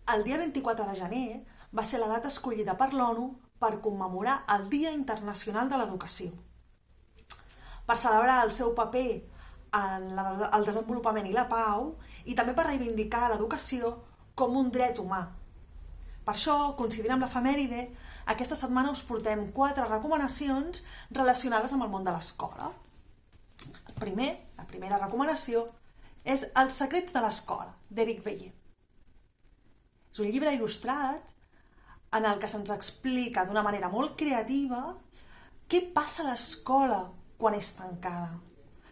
El dia 24 de gener va ser la data escollida per l'ONU per commemorar el Dia Internacional de l'Educació, per celebrar el seu paper en el desenvolupament i la pau i també per reivindicar l'educació com un dret humà. Per això, coincidint amb l'efemèride, aquesta setmana us portem 4 recomanacions relacionades amb el món de l'escola. La primera recomanació és Els secrets de l'escola, d'Eric Beller. És un llibre il·lustrat en el que se'ns explica d'una manera molt creativa què passa a l'escola quan és tancada.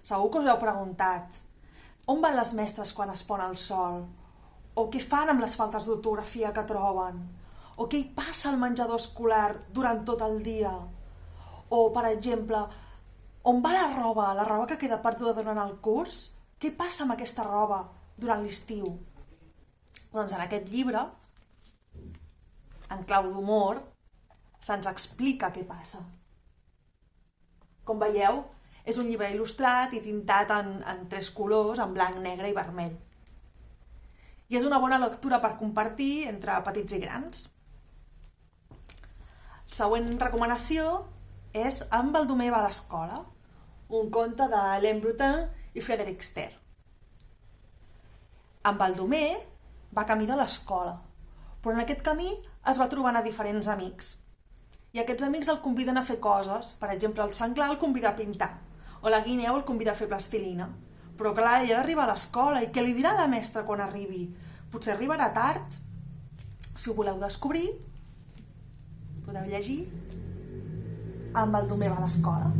Segur que us heu preguntat on van les mestres quan es pon el sol? O què fan amb les faltes d'ortografia que troben? O què hi passa al menjador escolar durant tot el dia? O, per exemple, on va la roba que queda perduda durant el curs? Què passa amb aquesta roba durant l'estiu? Doncs en aquest llibre, en clau d'humor, se'ns explica què passa. Com veieu, és un llibre il·lustrat i tintat en 3 colors, en blanc, negre i vermell. I és una bona lectura per compartir entre petits i grans. La següent recomanació és En Baldomer va a l'escola, un conte de Hélène Brutin i Frédéric Ster. En Baldomer va camí de l'escola, però en aquest camí es va trobant a diferents amics. I aquests amics el conviden a fer coses, per exemple, el senglar el convida a pintar, o la guineu el convida a fer plastilina. Però clar, ella arriba a l'escola i què li dirà la mestra quan arribi? Potser arribarà tard. Si ho voleu descobrir, podeu llegir En Baldomer va a l'escola.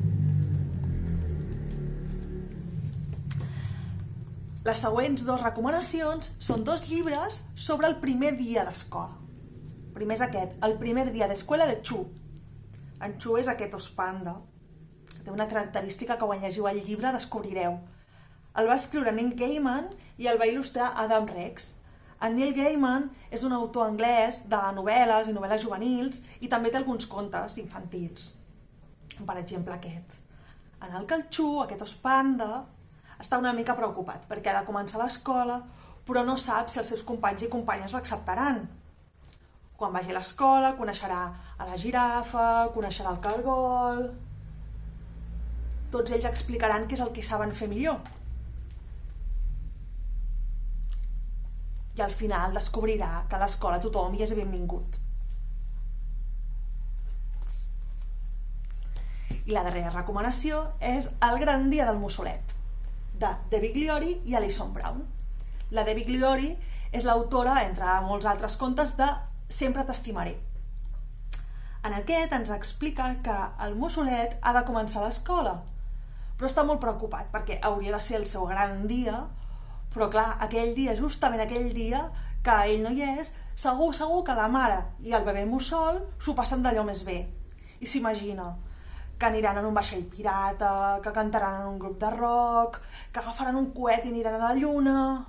Les següents 2 recomanacions són 2 llibres sobre el primer dia d'escola. El primer és aquest, El primer dia d'escola de Chu. En Chu és aquest os panda, que té una característica que quan llegiu el llibre descobrireu. El va escriure Neil Gaiman i el va il·lustrar Adam Rex. En Neil Gaiman és un autor anglès de novel·les i novel·les juvenils i també té alguns contes infantils. Per exemple, aquest. En el que el Chu, aquest os panda, està una mica preocupat perquè ha de començar l'escola, però no sap si els seus companys i companyes l'acceptaran. Quan vagi a l'escola coneixerà a la girafa, coneixerà el cargol... Tots ells explicaran què és el que saben fer millor. I al final descobrirà que a l'escola tothom hi és benvingut. I la darrera recomanació és El gran dia del mussolet, de Debbie Gliori i Alison Brown. La Debbie Gliori és l'autora, entre molts altres contes, de Sempre t'estimaré. En aquest ens explica que el mussolet ha de començar a l'escola, però està molt preocupat perquè hauria de ser el seu gran dia, però clar, justament aquell dia que ell no hi és, segur que la mare i el bebè mussol s'ho passen d'allò més bé. I s'imagina que aniran en un vaixell pirata, que cantaran en un grup de rock, que agafaran un coet i aniran a la lluna...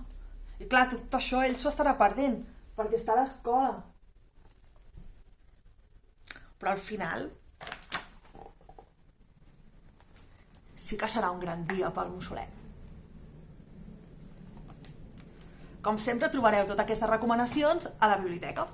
I clar, tot això ell s'ho estarà perdent, perquè està a l'escola. Però al final sí que serà un gran dia pel mussolet. Com sempre, trobareu totes aquestes recomanacions a la biblioteca.